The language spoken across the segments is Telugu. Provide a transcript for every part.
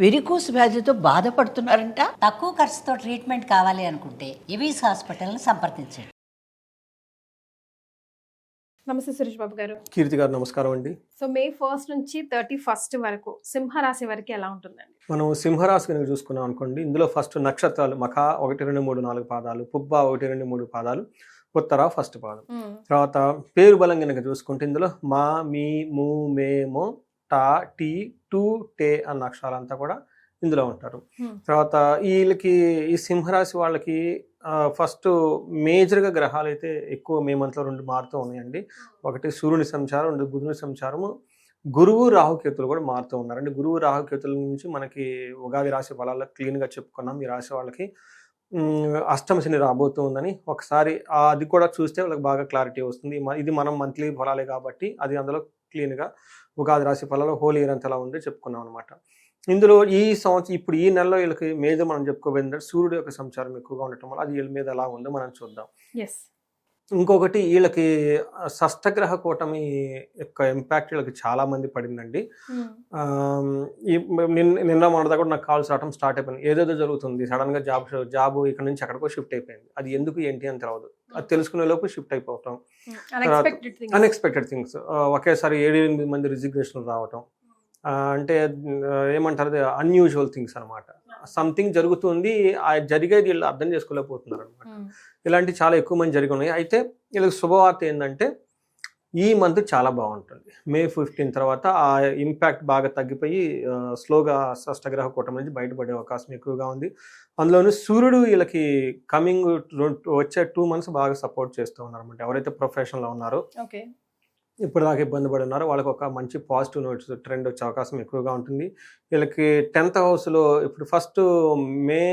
వెరికోస్ వ్యాధితో బాధపడుతున్నారంట. తక్కువ ఖర్చుతో ట్రీట్మెంట్ కావాలి అనుకుంటే ఎవిస్ హాస్పిటల్ని సంప్రదించండి. నమస్తే సురేష్ బాబు గారు. కీర్తి గారు నమస్కారం అండి. సో May 1 నుంచి 31 వరకు సింహరాశి వరకు ఎలా ఉంటుందండి? మనం సింహరాశి కనుక చూసుకున్నాం అనుకోండి, ఇందులో ఫస్ట్ నక్షత్రాలు మఖ 1, 2, 3, 4 పాదాలు, పుబ్బ 1, 2, 3 పాదాలు, ఉత్తర ఫస్ట్ పాదం. తర్వాత పేరు బలం కనుక చూసుకుంటే ఇందులో మా, మీ, ము, మే, మో, టా, టీ, టు, టే అన్న అక్షరాలంతా కూడా ఇందులో ఉంటారు. తర్వాత వీళ్ళకి ఈ సింహరాశి వాళ్ళకి ఫస్ట్ మేజర్గా గ్రహాలు అయితే ఎక్కువ మే మంత్లో 2 మారుతూ ఉన్నాయండి. ఒకటి సూర్యుని సంచారం, 2 బుధుని సంచారము, గురువు రాహుకేతులు కూడా మారుతూ ఉన్నారండి. గురువు రాహుకేతుల నుంచి మనకి ఉగాది రాశి ఫలాల్లో క్లీన్గా చెప్పుకున్నాం. ఈ రాశి వాళ్ళకి అష్టమ శని రాబోతూ ఉందని ఒకసారి అది కూడా చూస్తే వాళ్ళకి బాగా క్లారిటీ వస్తుంది. ఇది మనం మంత్లీ ఫలాలే కాబట్టి అది అందులో క్లీన్గా ఉగాది రాశి ఫలాలు హోల్ ఇయర్ అంతా ఎలా ఉందో చెప్పుకున్నాం అనమాట. ఇందులో ఈ సంవత్సరం ఇప్పుడు ఈ నెలలో వీళ్ళకి మేజర్ మనం చెప్పుకోబోయిందంటే సూర్యుడు యొక్క సంచారం ఎక్కువగా ఉండటం వల్ల అది వీళ్ళ మీద ఎలా ఉందో మనం చూద్దాం. ఇంకొకటి వీళ్ళకి షష్టగ్రహ కూటమి యొక్క ఇంపాక్ట్ వీళ్ళకి చాలా మంది పడిందండి. నిన్న మొన్నదా కూడా నాకు కాల్స్ రావడం స్టార్ట్ అయిపోయింది. ఏదేదో జరుగుతుంది, సడన్ గా జాబ్ ఇక్కడ నుంచి ఎక్కడికో షిఫ్ట్ అయిపోయింది. అది ఎందుకు ఏంటి అని తెలియదు. అది తెలుసుకునే లోపు షిఫ్ట్ అయిపోవటం, అన్ఎక్స్పెక్టెడ్ థింగ్స్, ఒకేసారి 7-8 మంది రిజిగ్నేషన్లు రావటం, అంటే ఏమంటారు అన్యూజువల్ థింగ్స్ అనమాట. సంథింగ్ జరుగుతుంది, జరిగేది వీళ్ళు అర్థం చేసుకోలేకపోతున్నారు అనమాట. ఇలాంటి చాలా ఎక్కువ మంది జరిగి ఉన్నాయి. అయితే వీళ్ళకి శుభవార్త ఏంటంటే ఈ మంత్ చాలా బాగుంటుంది. May 15 తర్వాత ఆ ఇంపాక్ట్ బాగా తగ్గిపోయి స్లోగా షష్టగ్రహ కూటమి నుంచి బయటపడే అవకాశం ఎక్కువగా ఉంది. అందులోనూ సూర్యుడు వీళ్ళకి కమింగ్ వచ్చే 2 months బాగా సపోర్ట్ చేస్తూ ఉన్నారు అనమాట. ఎవరైతే ప్రొఫెషన్లో ఉన్నారో, ఇప్పుడు దాకా ఇబ్బంది పడి ఉన్నారో వాళ్ళకి ఒక మంచి పాజిటివ్ నోట్స్ ట్రెండ్ వచ్చే అవకాశం ఎక్కువగా ఉంటుంది. వీళ్ళకి 10th హౌస్లో ఇప్పుడు ఫస్ట్ May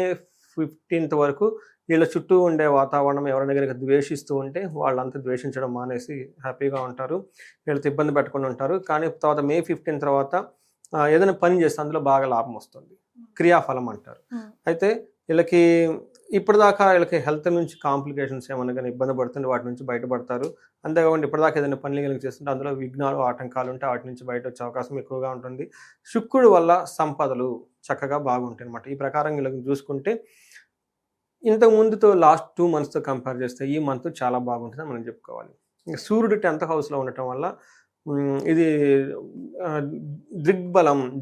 15 వరకు వీళ్ళ చుట్టూ ఉండే వాతావరణం ఎవరైనా కనుక ద్వేషిస్తూ ఉంటే వాళ్ళంతా ద్వేషించడం మానేసి హ్యాపీగా ఉంటారు, వీళ్ళతో ఇబ్బంది పెట్టకుండా ఉంటారు. కానీ తర్వాత May 15 తర్వాత ఏదైనా పని చేస్తే అందులో బాగా లాభం వస్తుంది, క్రియాఫలం అంటారు. అయితే వీళ్ళకి ఇప్పటిదాకా వీళ్ళకి హెల్త్ నుంచి కాంప్లికేషన్స్ ఏమన్నా కానీ ఇబ్బంది పడుతుంటే వాటి నుంచి బయటపడతారు. అంతేకాకుండా ఇప్పటిదాకా ఏదైనా పనులు కనుక చేస్తుంటే అందులో విఘ్నాలు ఆటంకాలు ఉంటే వాటి నుంచి బయట వచ్చే అవకాశం ఎక్కువగా ఉంటుంది. శుక్రుడు వల్ల సంపదలు చక్కగా బాగుంటాయి అన్నమాట. ఈ ప్రకారం వీళ్ళకి చూసుకుంటే ఇంతకు ముందుతో లాస్ట్ 2 monthsతో కంపేర్ చేస్తే ఈ మంత్ చాలా బాగుంటుందని మనం చెప్పుకోవాలి. సూర్యుడు 10th హౌస్లో ఉండటం వల్ల ఇది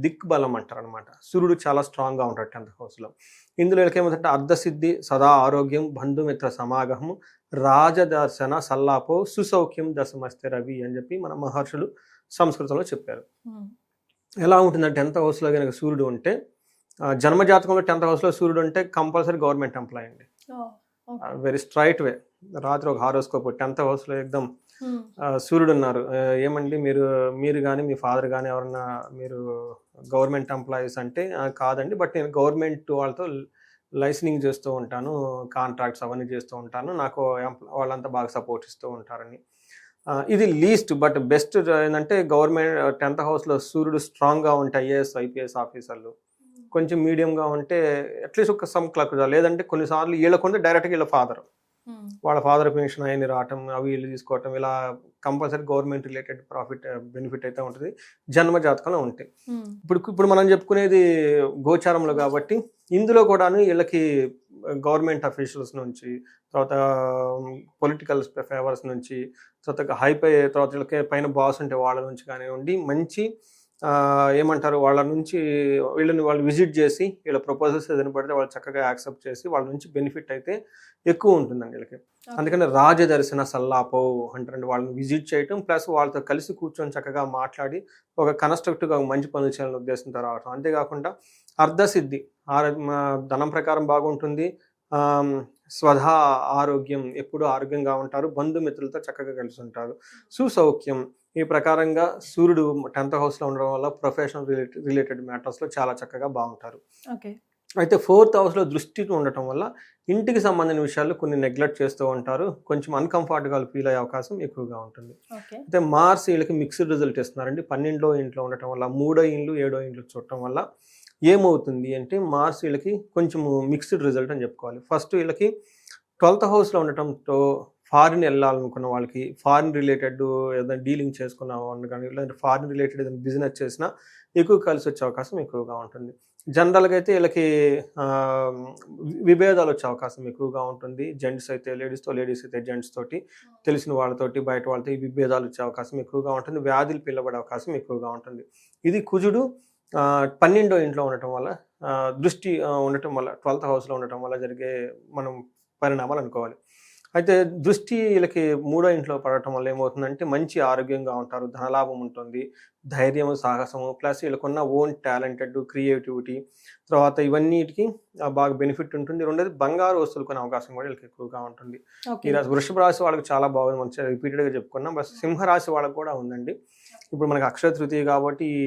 దిక్బలం అంటారు అనమాట. సూర్యుడు చాలా స్ట్రాంగ్గా ఉంటాడు 10th హౌస్లో. ఇందులో ఏమవుతుందంటే అర్ధసిద్ధి, సదా ఆరోగ్యం, బంధుమిత్ర సమాగమం, రాజదర్శన సల్లాపో, సుసౌఖ్యం దశమస్తే రవి అని చెప్పి మన మహర్షులు సంస్కృతంలో చెప్పారు. ఎలా ఉంటుందంటే 10th హౌస్లో కనుక సూర్యుడు ఉంటే, జన్మజాతకంలో 10th హౌస్లో సూర్యుడు ఉంటే కంపల్సరీ గవర్నమెంట్ ఎంప్లాయ్ అండి. వెరీ స్ట్రైట్ వే. రాత్రి ఒక హారోస్కోప్ 10th హౌస్లో ఎగ్దమ్ సూర్యుడు ఉన్నారు, ఏమండి మీరు కానీ మీ ఫాదర్ కానీ ఎవరన్నా మీరు గవర్నమెంట్ ఎంప్లాయీస్ అంటే కాదండి, బట్ నేను గవర్నమెంట్ వాళ్ళతో లైసెన్సింగ్ చేస్తూ ఉంటాను, కాంట్రాక్ట్స్ అవన్నీ చేస్తూ ఉంటాను, నాకు వాళ్ళంతా బాగా సపోర్ట్ ఇస్తూ ఉంటారని. ఇది లీస్ట్ బట్ బెస్ట్ ఏంటంటే గవర్నమెంట్ 10th హౌస్లో సూర్యుడు స్ట్రాంగ్గా ఉంటే IAS IPS ఆఫీసర్లు, కొంచెం మీడియంగా ఉంటే అట్లీస్ట్ ఒక సమ్ క్లక్, లేదంటే కొన్నిసార్లు వీళ్ళకుంటే డైరెక్ట్గా వీళ్ళ వాళ్ళ ఫాదర్ పెన్షన్ అవన్నీ రావటం, అవి వీళ్ళు తీసుకోవటం, ఇలా కంపల్సరీ గవర్నమెంట్ రిలేటెడ్ బెనిఫిట్ అయితే ఉంటుంది జన్మ జాతకంలో ఉంటాయి. ఇప్పుడు మనం చెప్పుకునేది గోచారంలో కాబట్టి ఇందులో కూడాను వీళ్ళకి గవర్నమెంట్ అఫీషియల్స్ నుంచి, తర్వాత పొలిటికల్ ఫేవర్స్ నుంచి, తర్వాత వీళ్ళకి పైన బాస్ ఉంటే వాళ్ళ నుంచి కానివ్వండి, మంచి ఏమంటారు వాళ్ళ నుంచి వాళ్ళు విజిట్ చేసి వీళ్ళ ప్రపోజల్స్ ఏదైనా పడితే వాళ్ళు చక్కగా యాక్సెప్ట్ చేసి వాళ్ళ నుంచి బెనిఫిట్ అయితే ఎక్కువ ఉంటుందండి వీళ్ళకి. అందుకని రాజదర్శన సల్లాపో అంటారండి, వాళ్ళని విజిట్ చేయటం ప్లస్ వాళ్ళతో కలిసి కూర్చొని చక్కగా మాట్లాడి ఒక కన్స్ట్రక్టివ్గా మంచి పనులు చేయాలని ఉద్దేశంతో రావటం. అంతేకాకుండా అర్ధసిద్ధి, ధనం ప్రకారం బాగుంటుంది, స్వధా ఆరోగ్యం, ఎప్పుడూ ఆరోగ్యంగా ఉంటారు, బంధుమిత్రులతో చక్కగా కలిసి ఉంటారు, సుసౌఖ్యం. ఈ ప్రకారంగా సూర్యుడు 10th హౌస్లో ఉండడం వల్ల ప్రొఫెషనల్ రిలేటెడ్ మ్యాటర్స్లో చాలా చక్కగా బాగుంటారు. అయితే 4th హౌస్లో దృష్టి ఉండటం వల్ల ఇంటికి సంబంధించిన విషయాలు కొన్ని నెగ్లెక్ట్ చేస్తూ ఉంటారు, కొంచెం అన్కంఫర్ట్గా ఫీల్ అయ్యే అవకాశం ఎక్కువగా ఉంటుంది. అయితే మార్స్ వీళ్ళకి మిక్స్డ్ రిజల్ట్ ఇస్తున్నారండి. 12వ ఇంట్లో ఉండటం వల్ల, 3వ ఇండ్లు 7వ ఇంట్లో చూడటం వల్ల ఏమవుతుంది అంటే మార్స్ వీళ్ళకి కొంచెం మిక్స్డ్ రిజల్ట్ అని చెప్పుకోవాలి. ఫస్ట్ వీళ్ళకి 12th హౌస్లో ఉండటంతో ఫారిన్ వెళ్ళాలనుకున్న వాళ్ళకి, ఫారిన్ రిలేటెడ్ ఏదైనా డీలింగ్ చేసుకున్న వాళ్ళు కానీ, లేదంటే ఫారిన్ రిలేటెడ్ ఏదైనా బిజినెస్ చేసినా ఎక్కువ కలిసి వచ్చే అవకాశం ఎక్కువగా ఉంటుంది. జనరల్గా అయితే వీళ్ళకి విభేదాలు వచ్చే అవకాశం ఎక్కువగా ఉంటుంది. జెంట్స్ అయితే లేడీస్తో, లేడీస్ అయితే జెంట్స్ తోటి, తెలిసిన వాళ్ళతోటి, బయట వాళ్ళతో ఈ విభేదాలు వచ్చే అవకాశం ఎక్కువగా ఉంటుంది. వ్యాధులు పిల్లబడే అవకాశం ఎక్కువగా ఉంటుంది. ఇది కుజుడు 12వ ఇంట్లో ఉండటం వల్ల, దృష్టి ఉండటం వల్ల, 12th హౌస్లో ఉండటం వల్ల జరిగే మనం పరిణామాలు అనుకోవాలి. అయితే దృష్టి వీళ్ళకి 3వ ఇంట్లో పడటం వల్ల ఏమవుతుందంటే మంచి ఆరోగ్యంగా ఉంటారు, ధనలాభం ఉంటుంది, ధైర్యము, సాహసము, ప్లస్ వీళ్ళకున్న ఓన్ టాలెంటెడ్, క్రియేటివిటీ, తర్వాత ఇవన్నిటికి బాగా బెనిఫిట్ ఉంటుంది. రెండోది బంగారు వస్తువులు కొనే అవకాశం కూడా వీళ్ళకి ఎక్కువగా ఉంటుంది. ఈ రాశి వృషభ రాశి వాళ్ళకి చాలా బాగుంది, మంచిగా రిపీటెడ్గా చెప్పుకున్నాం. బస్ సింహరాశి వాళ్ళకి కూడా ఉందండి. ఇప్పుడు మనకి అక్షయ తృతీయ కాబట్టి ఈ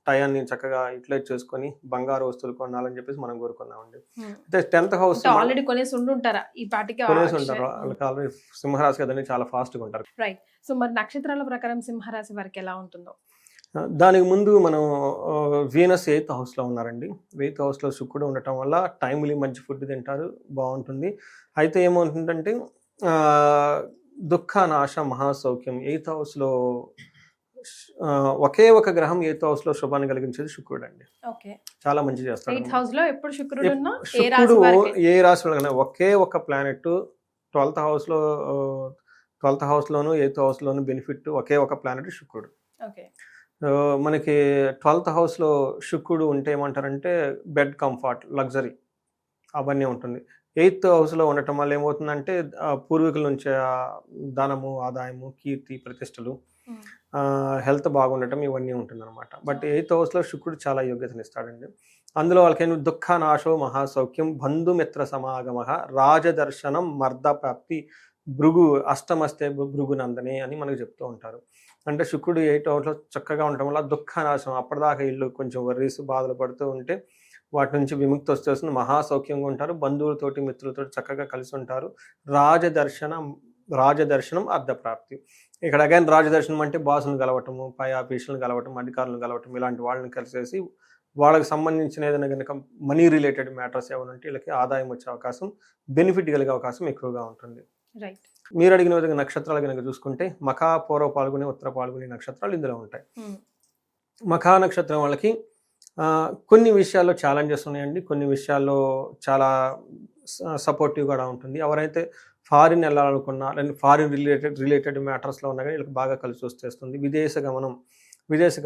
టయాన్ని చక్కగా యూటిలైజ్ చేసుకొని బంగారు వస్తువులు కొనాలని చెప్పేసి మనం కోరుకున్నామండి. అయితే 10th హౌస్ ఆల్రెడీ కొనేసి ఉండుంటారా ఈ పాటికి? కొనేసి ఉంటారు, వాళ్ళకి ఆల్రెడీ సింహరాశి కదండి, చాలా ఫాస్ట్గా ఉంటారు. రైట్. సో మరి నక్షత్రాల ప్రకారం సింహరాశి వారికి ఎలా ఉంటుందో? దానికి ముందు మనం వీనస్ 8th హౌస్లో ఉన్నారండి. 8th హౌస్లో శుక్రుడు ఉండటం వల్ల టైమ్లీ మంచి ఫుడ్ తింటారు, బాగుంటుంది. అయితే ఏమవుతుందంటే దుఃఖ నాశ మహాసౌఖ్యం. 8th హౌస్లో ఒకే ఒక గ్రహం 8th హౌస్లో శుభాన్ని కలిగించేది శుక్రుడు అండి. చాలా మంచి చేస్తాడు. 8th హౌస్లో ఎప్పుడు శుక్రుడు ఏ రాశి వాళ్ళకైనా ఒకే ఒక ప్లానెట్ 12th హౌస్లో, 12th హౌస్లోను 8th హౌస్లోను బెనిఫిట్ ఒకే ఒక ప్లానెట్ శుక్రుడు. మనకి 12th హౌస్లో శుక్రుడు ఉంటే ఏమంటారంటే బెడ్ కంఫర్ట్, లగ్జరీ అవన్నీ ఉంటుంది. 8th హౌస్లో ఉండటం వల్ల ఏమవుతుందంటే పూర్వీకుల నుంచి ధనము, ఆదాయము, కీర్తి, ప్రతిష్టలు, హెల్త్ బాగుండటం ఇవన్నీ ఉంటుందన్నమాట. బట్ 8th హౌస్లో శుక్రుడు చాలా యోగ్యతనిస్తాడండి. అందులో వాళ్ళకి దుఃఖ నాశో మహాసౌఖ్యం, బంధుమిత్ర సమాగమ, రాజదర్శనం, మర్దప్రాప్తి, భృగు అష్టమస్తే భృగునందనే అని మనకు చెప్తూ ఉంటారు. అంటే శుక్రుడు 8th హౌస్లో చక్కగా ఉండటం వల్ల దుఃఖ నాశం, అప్పటిదాకా ఇల్లు కొంచెం వర్రీస్, బాధలు పడుతూ ఉంటే వాటి నుంచి విముక్తి వచ్చేస్తుంది, మహాసౌఖ్యంగా ఉంటారు, బంధువులతోటి, మిత్రులతోటి చక్కగా కలిసి ఉంటారు. రాజదర్శనం అర్ధప్రాప్తి. ఇక్కడ అగైన్ రాజదర్శనం అంటే బాసును కలవటము, పై ఆఫీసులను కలవటం, అధికారులను కలవటం, ఇలాంటి వాళ్ళని కలిసేసి వాళ్ళకి సంబంధించిన ఏదైనా కనుక మనీ రిలేటెడ్ మ్యాటర్స్ ఏమైనా ఉంటే వీళ్ళకి ఆదాయం వచ్చే అవకాశం, బెనిఫిట్ కలిగే అవకాశం ఎక్కువగా ఉంటుంది. మీరు అడిగిన విధంగా నక్షత్రాలు కనుక చూసుకుంటే మఖా, పూర్వ పాల్గొని, ఉత్తర పాల్గొని నక్షత్రాలు ఇందులో ఉంటాయి. మఖా నక్షత్రం వాళ్ళకి కొన్ని విషయాల్లో ఛాలెంజెస్ ఉన్నాయండి, కొన్ని విషయాల్లో చాలా సపోర్టివ్ కూడా ఉంటుంది. ఎవరైతే ఫారిన్ వెళ్ళాలనుకున్నా, లేదంటే ఫారిన్ రిలేటెడ్ మ్యాటర్స్లో ఉన్నా కానీ వీళ్ళకి బాగా కలిసి వస్తేస్తుంది. విదేశ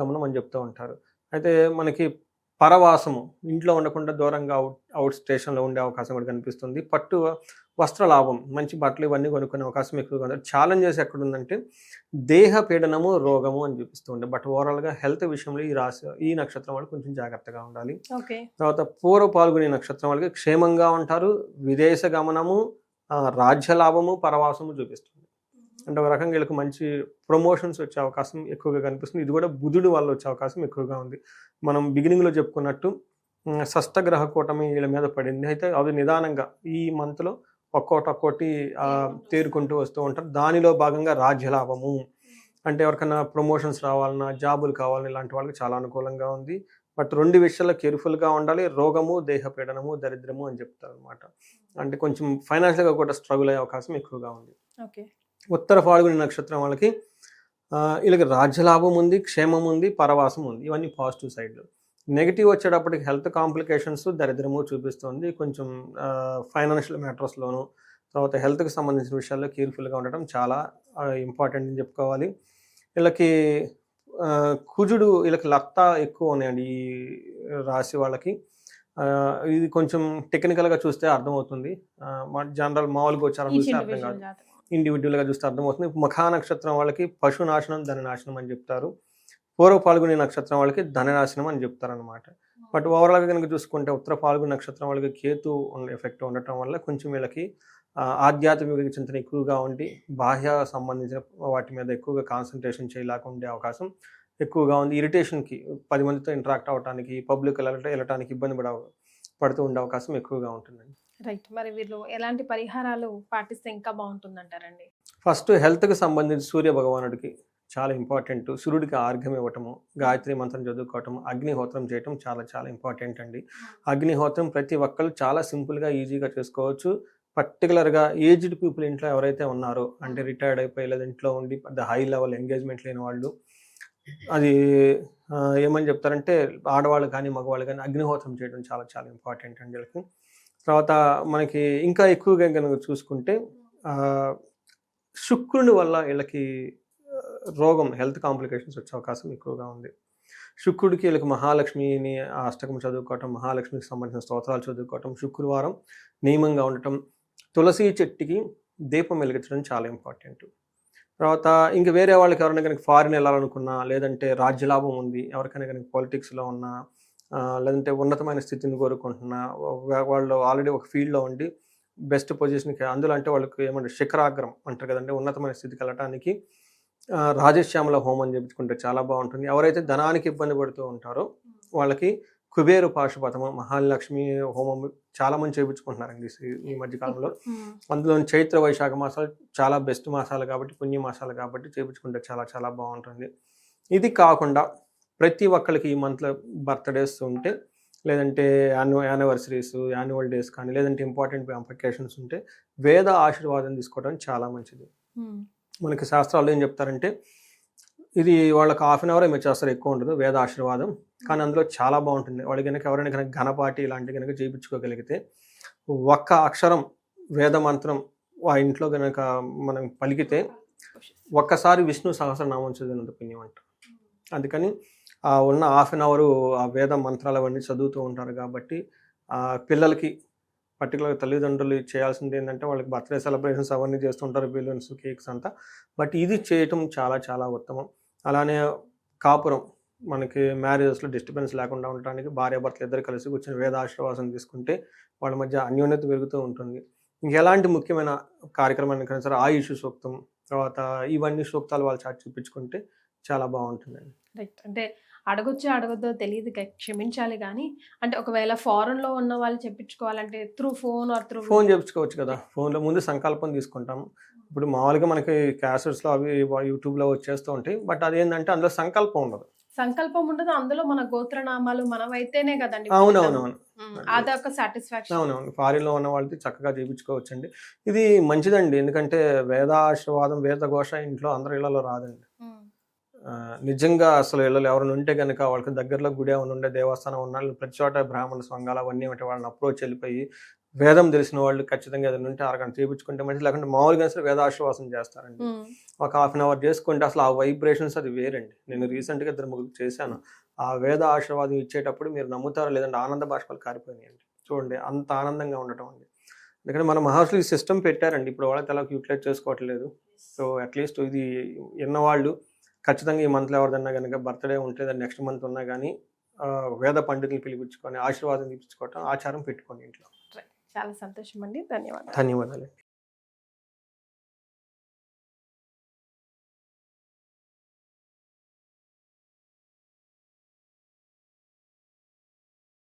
గమనం అని చెప్తూ ఉంటారు. అయితే మనకి పరవాసము, ఇంట్లో ఉండకుండా దూరంగా అవుట్ స్టేషన్లో ఉండే అవకాశం కూడా కనిపిస్తుంది. పట్టు వస్త్ర లాభం, మంచి బట్టలు ఇవన్నీ కొనుక్కునే అవకాశం ఎక్కువగా ఉంది. ఛాలెంజెస్ ఎక్కడుందంటే దేహ పీడనము, రోగము అని చూపిస్తుంది. బట్ ఓవరాల్గా హెల్త్ విషయంలో ఈ నక్షత్రం వాళ్ళు కొంచెం జాగ్రత్తగా ఉండాలి. తర్వాత పూర్వ పాల్గొనే నక్షత్రం వాళ్ళకి క్షేమంగా ఉంటారు, విదేశ గమనము, రాజ్య లాభము, పరవాసము చూపిస్తుంది. అంటే ఒక రకంగా వీళ్ళకి మంచి ప్రమోషన్స్ వచ్చే అవకాశం ఎక్కువగా కనిపిస్తుంది. ఇది కూడా బుధుడు వల్ల వచ్చే అవకాశం ఎక్కువగా ఉంది. మనం బిగినింగ్లో చెప్పుకున్నట్టు షష్టగ్రహ కూటమి వీళ్ళ మీద పడింది. అయితే అది నిదానంగా ఈ మంత్లో ఒక్కోటి తేరుకుంటూ వస్తూ ఉంటారు. దానిలో భాగంగా రాజ్యలాభము అంటే ఎవరికైనా ప్రమోషన్స్ రావాలన్నా, జాబులు కావాలన్నా ఇలాంటి వాళ్ళకి చాలా అనుకూలంగా ఉంది. బట్ 2 విషయాల్లో కేర్ఫుల్గా ఉండాలి. రోగము, దేహపీడనము, దరిద్రము అని చెప్తారు అనమాట. అంటే కొంచెం ఫైనాన్షియల్గా కూడా స్ట్రగుల్ అయ్యే అవకాశం ఎక్కువగా ఉంది. ఉత్తర ఫాల్గుని నక్షత్రం వాళ్ళకి వీళ్ళకి రాజ్యలాభం ఉంది, క్షేమం ఉంది, పరవాసం ఉంది. ఇవన్నీ పాజిటివ్ సైడ్లు. నెగిటివ్ వచ్చేటప్పటికి హెల్త్ కాంప్లికేషన్స్, దరిద్రము చూపిస్తుంది. కొంచెం ఫైనాన్షియల్ మ్యాటర్స్లోను, తర్వాత హెల్త్కి సంబంధించిన విషయాల్లో కేర్ఫుల్గా ఉండటం చాలా ఇంపార్టెంట్ అని చెప్పుకోవాలి. వీళ్ళకి కుజుడు, వీళ్ళకి లక్తా ఎక్కువ ఉన్నాయండి ఈ రాశి వాళ్ళకి. ఇది కొంచెం టెక్నికల్గా చూస్తే అర్థమవుతుంది, జనరల్ మామూలుగా వచ్చారని చూస్తే అర్థం కాదు, ఇండివిజువల్గా చూస్తే అర్థమవుతుంది. మఖా నక్షత్రం వాళ్ళకి పశునాశనం, ధననాశనం అని చెప్తారు. పూర్వ పాల్గొని నక్షత్రం వాళ్ళకి ధననాశనం అని చెప్తారు అనమాట. బట్ ఓవరాల్గా కనుక చూసుకుంటే ఉత్తర పాల్గొని నక్షత్రం వాళ్ళకి కేతు ఎఫెక్ట్ ఉండటం వల్ల కొంచెం వీళ్ళకి ఆధ్యాత్మిక చింతన ఎక్కువగా ఉండి బాహ్య సంబంధించిన వాటి మీద ఎక్కువగా కాన్సన్ట్రేషన్ చేయలేక ఉండే అవకాశం ఎక్కువగా ఉంది. ఇరిటేషన్కి, 10 మందితో ఇంటరాక్ట్ అవ్వడానికి, పబ్లిక్ వెళ్ళటానికి ఇబ్బంది పడుతూ ఉండే అవకాశం ఎక్కువగా ఉంటుందండి. రైట్. మరి వీళ్ళు ఎలాంటి పరిహారాలు పాటిస్తే ఇంకా బాగుంటుందంటారండి? ఫస్ట్ హెల్త్కి సంబంధించి సూర్య భగవానుడికి చాలా ఇంపార్టెంట్. సూర్యుడికి ఆర్ఘ్యం ఇవ్వటము, గాయత్రి మంత్రం చదువుకోవటం, అగ్నిహోత్రం చేయటం చాలా చాలా ఇంపార్టెంట్ అండి. అగ్నిహోత్రం ప్రతి ఒక్కరు చాలా సింపుల్గా, ఈజీగా చేసుకోవచ్చు. పర్టికులర్గా ఏజ్డ్ పీపుల్ ఇంట్లో ఎవరైతే ఉన్నారో, అంటే రిటైర్డ్ అయిపోయి లేదా ఇంట్లో ఉండి పెద్ద హై లెవెల్ ఎంగేజ్మెంట్ లేని వాళ్ళు, అది ఏమని చెప్తారంటే ఆడవాళ్ళు కానీ మగవాళ్ళు కానీ అగ్నిహోత్రం చేయడం చాలా చాలా ఇంపార్టెంట్ అండి వీళ్ళకి. తర్వాత మనకి ఇంకా ఎక్కువగా కనుక చూసుకుంటే శుక్రుని వల్ల వీళ్ళకి రోగం, హెల్త్ కాంప్లికేషన్స్ వచ్చే అవకాశం ఎక్కువగా ఉంది. శుక్రుడికి వీళ్ళకి మహాలక్ష్మిని అష్టకం చదువుకోవటం, మహాలక్ష్మికి సంబంధించిన స్తోత్రాలు చదువుకోవటం, శుక్రవారం నియమంగా ఉండటం, తులసి చెట్టుకి దీపం వెలిగించడం చాలా ఇంపార్టెంట్. తర్వాత ఇంక వేరే వాళ్ళకి ఎవరైనా కనుక ఫారిన్ వెళ్ళాలనుకున్నా, లేదంటే రాజ్యలాభం ఉంది, ఎవరికైనా కనుక పాలిటిక్స్లో ఉన్నా, లేదంటే ఉన్నతమైన స్థితిని కోరుకుంటున్నా, వాళ్ళు ఆల్రెడీ ఒక ఫీల్డ్లో ఉండి బెస్ట్ పొజిషన్కి, అందులో అంటే వాళ్ళకి ఏమంటారు శిఖరాగ్రం అంటారు కదండి, ఉన్నతమైన స్థితికి వెళ్ళటానికి రాజశ్యామల హోమం చేయించుకుంటే చాలా బాగుంటుంది. ఎవరైతే ధనానికి ఇబ్బంది పడుతూ ఉంటారో వాళ్ళకి కుబేరు పాశుపతము, మహాలక్ష్మి హోమం చాలా మంది చేయించుకుంటున్నారండి ఈ మధ్యకాలంలో. అందులో చైత్ర వైశాఖ మాసాలు చాలా బెస్ట్ మాసాలు కాబట్టి, పుణ్య మాసాలు కాబట్టి చేయించుకుంటే చాలా చాలా బాగుంటుంది. ఇది కాకుండా ప్రతి ఒక్కరికి ఈ మంత్లో బర్త్డేస్ ఉంటే, లేదంటే యానివర్సరీస్, యాన్యువల్ డేస్ కానీ, లేదంటే ఇంపార్టెంట్ అప్లికేషన్స్ ఉంటే వేద ఆశీర్వాదం తీసుకోవడం చాలా మంచిది. మనకి శాస్త్రాలు ఏం చెప్తారంటే ఇది వాళ్ళకి హాఫ్ అన్ అవర్ ఏమో చేస్తారు, ఎక్కువ ఉండదు వేద ఆశీర్వాదం, కానీ అందులో చాలా బాగుంటుంది. వాళ్ళు కనుక ఎవరైనా కనుక ఘనపాటి ఇలాంటి కనుక చేయించుకోగలిగితే, ఒక్క అక్షరం వేద మంత్రం ఆ ఇంట్లో కనుక మనం పలికితే ఒక్కసారి విష్ణు సహస్రనామం చదివినంత పుణ్యం అంట. అందుకని ఉన్న హాఫ్ అన్ అవరు ఆ వేద మంత్రాలు అవన్నీ చదువుతూ ఉంటారు కాబట్టి పిల్లలకి పర్టికులర్గా తల్లిదండ్రులు చేయాల్సింది ఏంటంటే వాళ్ళకి బర్త్డే సెలబ్రేషన్స్ అవన్నీ చేస్తుంటారు, బెలూన్స్, కేక్స్ అంతా. బట్ ఇది చేయటం చాలా చాలా ఉత్తమం. అలానే కాపురం, మనకి మ్యారేజెస్లో డిస్టర్బెన్స్ లేకుండా ఉండడానికి భార్యాభర్తలు ఇద్దరు కలిసి కూర్చొని వేదాశీర్వాసం తీసుకుంటే వాళ్ళ మధ్య అన్యోన్యత పెరుగుతూ ఉంటుంది. ఇంకెలాంటి ముఖ్యమైన కార్యక్రమాన్ని సరే ఆయుష్ సూక్తం, తర్వాత ఇవన్నీ సూక్తాలు వాళ్ళు చాటి చూపించుకుంటే చాలా బాగుంటుందండి. రైట్. అంటే అడగొచ్చో అడగొద్దో తెలియదు, క్షమించాలి. కానీ అంటే ఒకవేళ ఫారెన్లో ఉన్న వాళ్ళు చెప్పించుకోవాలంటే through phone or through phone చేయించుకోవచ్చు కదా. ఫోన్లో ముందు సంకల్పం తీసుకుంటాం. ఇప్పుడు మామూలుగా మనకి క్యాసెట్స్లో అవి యూట్యూబ్లో వచ్చేస్తూ ఉంటాయి. బట్ అదేంటంటే అందులో సంకల్పం ఉండదు. సంకల్పం ఉండదు అందులో. మన గోత్రనామాలు మనమైతేనే కదండి. అవునవునవును, అదొక సాటిస్ఫాక్షన్. అవునవును. ఫారిన్లో ఉన్న వాళ్ళకి చక్కగా చేయించుకోవచ్చండి. ఇది మంచిదండి, ఎందుకంటే వేదాశీర్వాదం, వేదఘోష ఇంట్లో అందరి ఇళ్లలో రాదండి. నిజంగా అసలు ఇళ్ళలో ఎవరైనా ఉంటే కనుక వాళ్ళకి దగ్గరలో గుడి ఏమైనా ఉండే, దేవస్థానం ఉన్న ప్రతి చోట బ్రాహ్మణ సంఘాలు అవన్నీ ఉంటే వాళ్ళని అప్రోచ్ వెళ్ళిపోయి వేదం తెలిసిన వాళ్ళు ఖచ్చితంగా ఏదైనా ఉంటే అరగంట చేయించుకుంటే మంచి, లేకుంటే మామూలుగా అసలు వేదాశీర్వాసం చేస్తారండి. ఒక హాఫ్ అన్ అవర్ చేసుకుంటే అసలు ఆ వైబ్రేషన్స్ అది వేరండి. నేను రీసెంట్గా 2-3 చేశాను. ఆ వేద ఆశీర్వాదం ఇచ్చేటప్పుడు మీరు నమ్ముతారో లేదంటే ఆనంద బాష్పాలు కారిపోయినాయండి. చూడండి అంత ఆనందంగా ఉండటం అండి. ఎందుకంటే మన మహర్షులు ఈ సిస్టమ్ పెట్టారండి, ఇప్పుడు వాళ్ళకి ఎలా యూటిలైజ్ చేసుకోవట్లేదు. సో అట్లీస్ట్ ఇది ఎన్నవాళ్ళు ఖచ్చితంగా ఈ మంత్లో ఎవరిదన్నా కనుక బర్త్డే ఉంటే దాన్ని నెక్స్ట్ మంత్ ఉన్నా కానీ వేద పండితులు పిలిపించుకొని ఆశీర్వాదం తీపించుకోవటం ఆచారం పెట్టుకోండి ఇంట్లో. చాలా సంతోషం అండి. ధన్యవాదాలు. ధన్యవాదాలు.